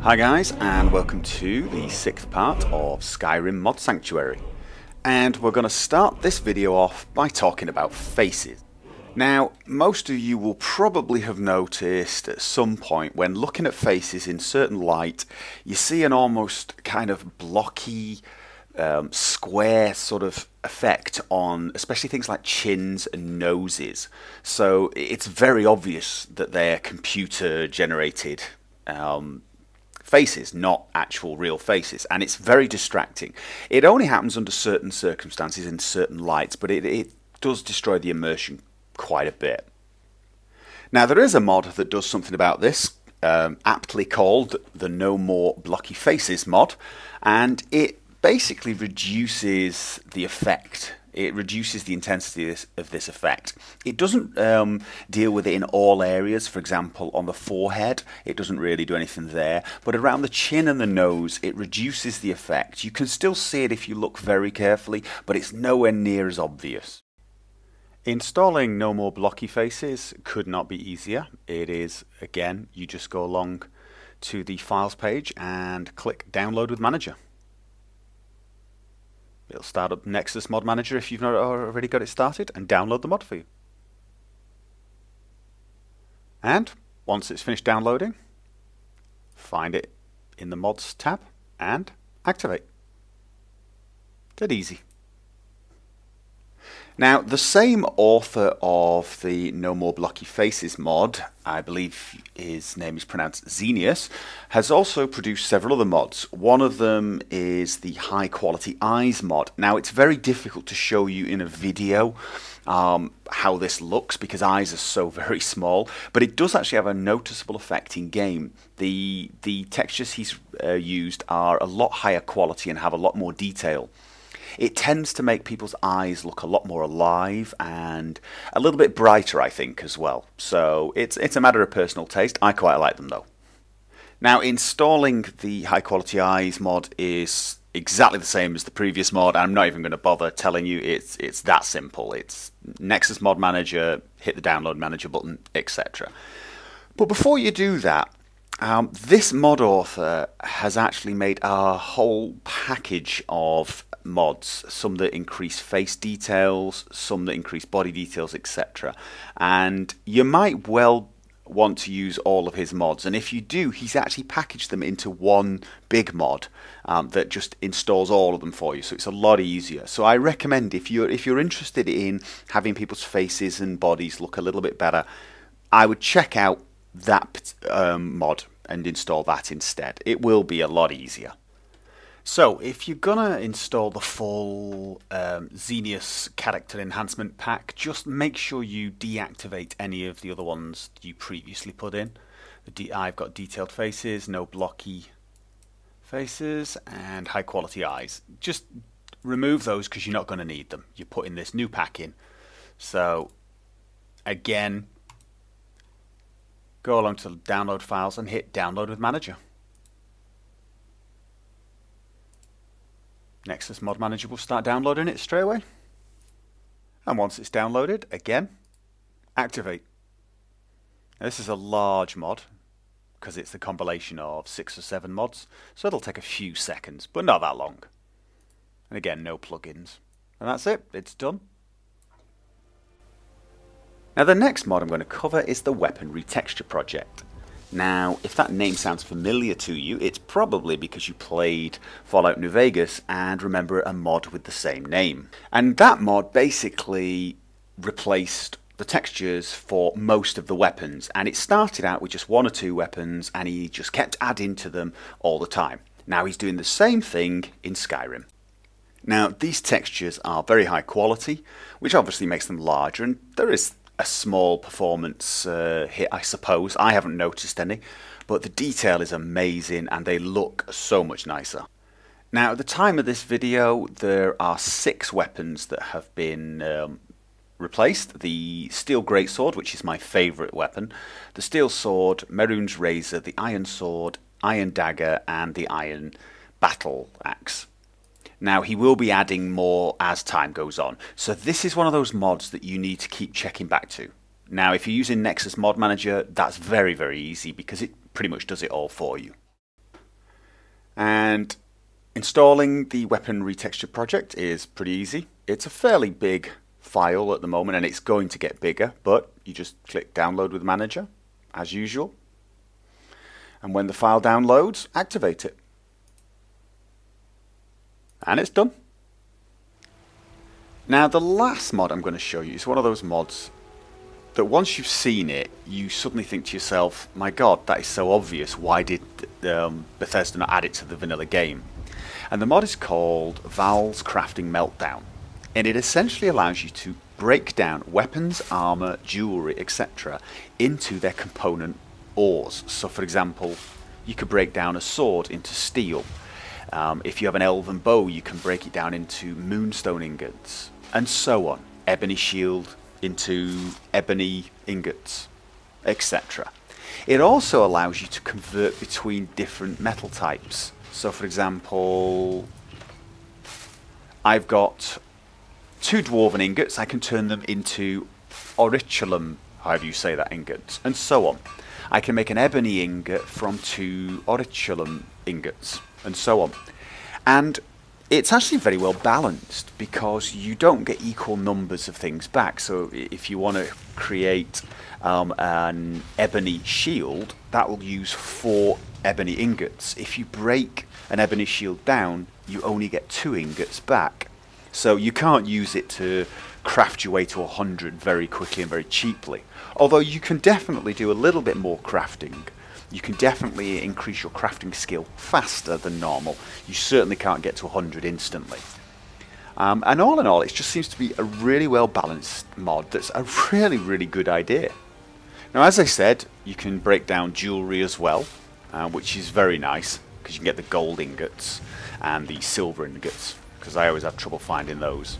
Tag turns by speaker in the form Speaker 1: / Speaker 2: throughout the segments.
Speaker 1: Hi guys, and welcome to the 6th part of Skyrim Mod Sanctuary. And we're going to start this video off by talking about faces. Now, most of you will probably have noticed at some point when looking at faces in certain light, you see an almost kind of blocky, square sort of effect on especially things like chins and noses. So it's very obvious that they're computer generated faces, not actual real faces, and it's very distracting. It only happens under certain circumstances in certain lights, but it does destroy the immersion quite a bit. Now there is a mod that does something about this, aptly called the No More Blocky Faces mod, and it basically reduces the effect. It reduces the intensity of this effect. It doesn't deal with it in all areas. For example, on the forehead, it doesn't really do anything there. But around the chin and the nose, it reduces the effect. You can still see it if you look very carefully, but it's nowhere near as obvious. Installing No More Blocky Faces could not be easier. It is, again, you just go along to the Files page and click Download with Manager. It'll start up Nexus Mod Manager if you've not already got it started, and download the mod for you. And once it's finished downloading, find it in the Mods tab and activate. Dead easy. Now, the same author of the No More Blocky Faces mod, I believe his name is pronounced Xenius, has also produced several other mods. One of them is the High Quality Eyes mod. Now, it's very difficult to show you in a video how this looks because eyes are so very small, but it does actually have a noticeable effect in game. The textures he's used are a lot higher quality and have a lot more detail. It tends to make people's eyes look a lot more alive and a little bit brighter, I think, as well. So it's a matter of personal taste. I quite like them, though. Now, installing the High Quality Eyes mod is exactly the same as the previous mod. I'm not even going to bother telling you it's that simple. It's Nexus Mod Manager, hit the Download Manager button, etc. But before you do that, this mod author has actually made a whole package of mods, some that increase face details, some that increase body details, etc. And you might well want to use all of his mods, and if you do, he's actually packaged them into one big mod that just installs all of them for you, so it's a lot easier. So I recommend if you're interested in having people's faces and bodies look a little bit better, I would check out that mod and install that instead. It will be a lot easier. So, if you're gonna install the full Xenius character enhancement pack, just make sure you deactivate any of the other ones you previously put in. I've got detailed faces, no blocky faces, and high quality eyes. Just remove those because you're not going to need them. You're putting this new pack in. So, again, go along to download files and hit download with Manager. Nexus Mod Manager will start downloading it straight away. And once it's downloaded, again, activate. Now, this is a large mod because it's the compilation of 6 or 7 mods, so it'll take a few seconds, but not that long. And again, no plugins. And that's it, it's done. Now the next mod I'm going to cover is the Weapon Retexture project. Now, if that name sounds familiar to you, it's probably because you played Fallout New Vegas and remember a mod with the same name. And that mod basically replaced the textures for most of the weapons, and it started out with just 1 or 2 weapons, and he just kept adding to them all the time. Now he's doing the same thing in Skyrim. Now, these textures are very high quality, which obviously makes them larger, and there is a small performance hit, I suppose. I haven't noticed any, but the detail is amazing and they look so much nicer. Now, at the time of this video, there are 6 weapons that have been replaced. The Steel Greatsword, which is my favourite weapon, the Steel Sword, Mehrunes Razor, the Iron Sword, Iron Dagger, and the Iron Battle Axe. Now, he will be adding more as time goes on, so this is one of those mods that you need to keep checking back to. Now, if you're using Nexus Mod Manager, that's very, very easy because it pretty much does it all for you. And installing the weapon retexture project is pretty easy. It's a fairly big file at the moment, and it's going to get bigger, but you just click download with manager as usual, and when the file downloads, activate it, and it's done. Now the last mod I'm going to show you is one of those mods that once you've seen it, you suddenly think to yourself, my god, that is so obvious, why did Bethesda not add it to the vanilla game? And the mod is called Vows Crafting Meltdown. And it essentially allows you to break down weapons, armor, jewelry, etc. into their component ores. So for example, you could break down a sword into steel. If you have an elven bow, you can break it down into moonstone ingots, and so on. Ebony shield into ebony ingots, etc. It also allows you to convert between different metal types. So for example, I've got 2 dwarven ingots, I can turn them into auriculum, however you say that, ingots, and so on. I can make an ebony ingot from 2 auriculum ingots, and so on. And it's actually very well balanced because you don't get equal numbers of things back. So if you want to create an ebony shield, that will use 4 ebony ingots. If you break an ebony shield down, you only get 2 ingots back. So you can't use it to craft your way to 100 very quickly and very cheaply. Although you can definitely do a little bit more crafting. You can definitely increase your crafting skill faster than normal. You certainly can't get to 100 instantly. And all in all, it just seems to be a really well balanced mod that's a really, really good idea. Now, as I said, you can break down jewelry as well, which is very nice because you can get the gold ingots and the silver ingots, because I always have trouble finding those.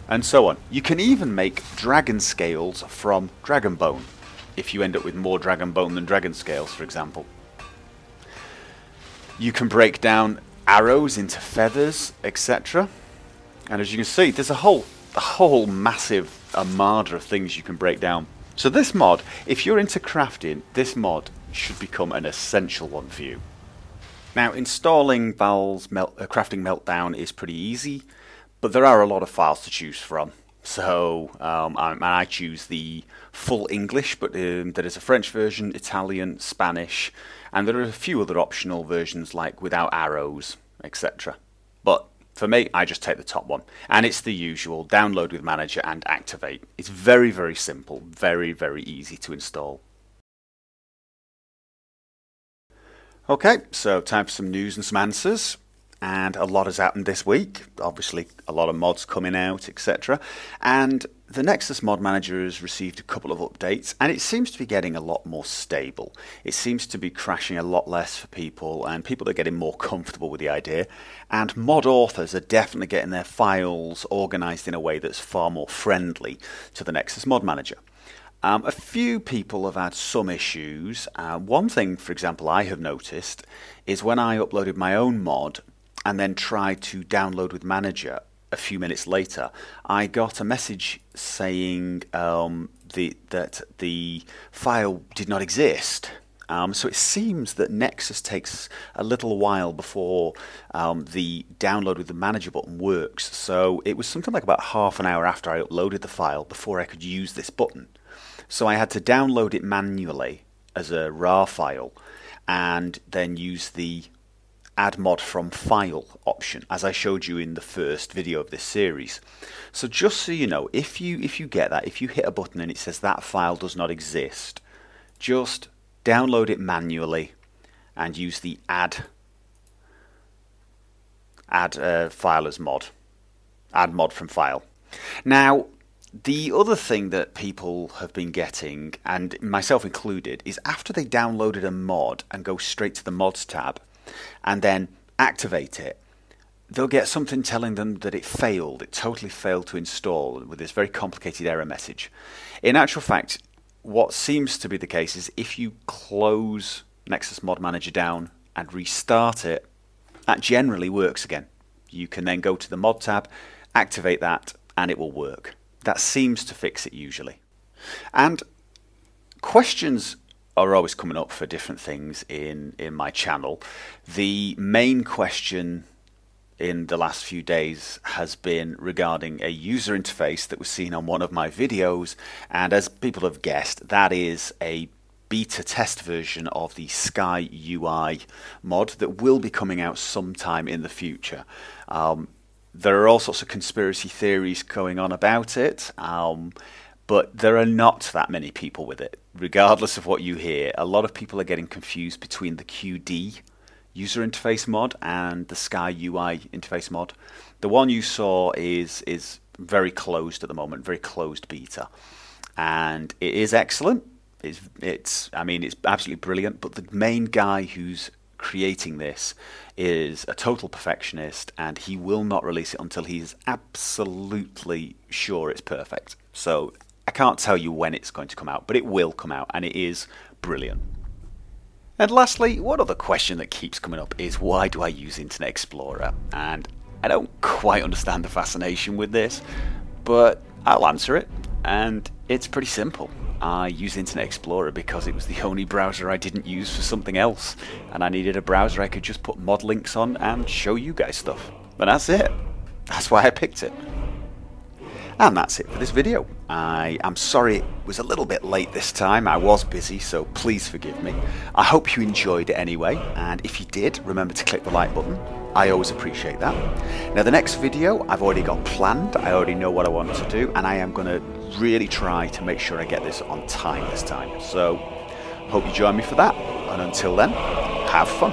Speaker 1: And so on. You can even make dragon scales from dragon bone, if you end up with more dragon bone than dragon scales, for example. You can break down arrows into feathers, etc. And as you can see, there's a whole massive armada of things you can break down. So this mod, if you're into crafting, this mod should become an essential one for you. Now, installing Val's Crafting Meltdown is pretty easy, but there are a lot of files to choose from. So I choose the full English, but there is a French version, Italian, Spanish, and there are a few other optional versions like without arrows, etc. But for me, I just take the top one, and it's the usual: download with manager and activate. It's very, very simple, very, very easy to install. Okay, so time for some news and some answers. And a lot has happened this week. Obviously, a lot of mods coming out, etc. And the Nexus Mod Manager has received a couple of updates, and it seems to be getting a lot more stable. It seems to be crashing a lot less for people, and people are getting more comfortable with the idea. And mod authors are definitely getting their files organized in a way that's far more friendly to the Nexus Mod Manager. A few people have had some issues. One thing, for example, I have noticed is when I uploaded my own mod and then tried to download with manager a few minutes later, I got a message saying that the file did not exist. So it seems that Nexus takes a little while before the download with the manager button works. So it was something like about half an hour after I uploaded the file before I could use this button. So I had to download it manually as a RAR file and then use the add mod from file option, as I showed you in the first video of this series. So just so you know, if you get that, if you hit a button and it says that file does not exist, just download it manually and use the add file as mod, add mod from file. Now, the other thing that people have been getting, and myself included, is after they downloaded a mod and go straight to the mods tab and then activate it, they'll get something telling them that it failed. It totally failed to install with this very complicated error message. In actual fact, what seems to be the case is if you close Nexus Mod Manager down and restart it, that generally works again. You can then go to the mod tab, activate that, and it will work. That seems to fix it usually. And questions are always coming up for different things in my channel. The main question in the last few days has been regarding a user interface that was seen on one of my videos, and as people have guessed, that is a beta test version of the Sky UI mod that will be coming out sometime in the future. There are all sorts of conspiracy theories going on about it, but there are not that many people with it. Regardless of what you hear, a lot of people are getting confused between the QD user interface mod and the Sky UI interface mod. The one you saw is very closed at the moment, very closed beta, and it is excellent. It's absolutely brilliant. But the main guy who's creating this is a total perfectionist, and he will not release it until he's absolutely sure it's perfect. So I can't tell you when it's going to come out, but it will come out, and it is brilliant. And lastly, one other question that keeps coming up is, why do I use Internet Explorer? And I don't quite understand the fascination with this, but I'll answer it, and it's pretty simple. I use Internet Explorer because it was the only browser I didn't use for something else, and I needed a browser I could just put mod links on and show you guys stuff. And that's it. That's why I picked it. And that's it for this video. I am sorry it was a little bit late this time. I was busy, so please forgive me. I hope you enjoyed it anyway, and if you did, remember to click the like button. I always appreciate that. Now, the next video I've already got planned. I already know what I want to do, and I am going to really try to make sure I get this on time this time. So, hope you join me for that, and until then, have fun.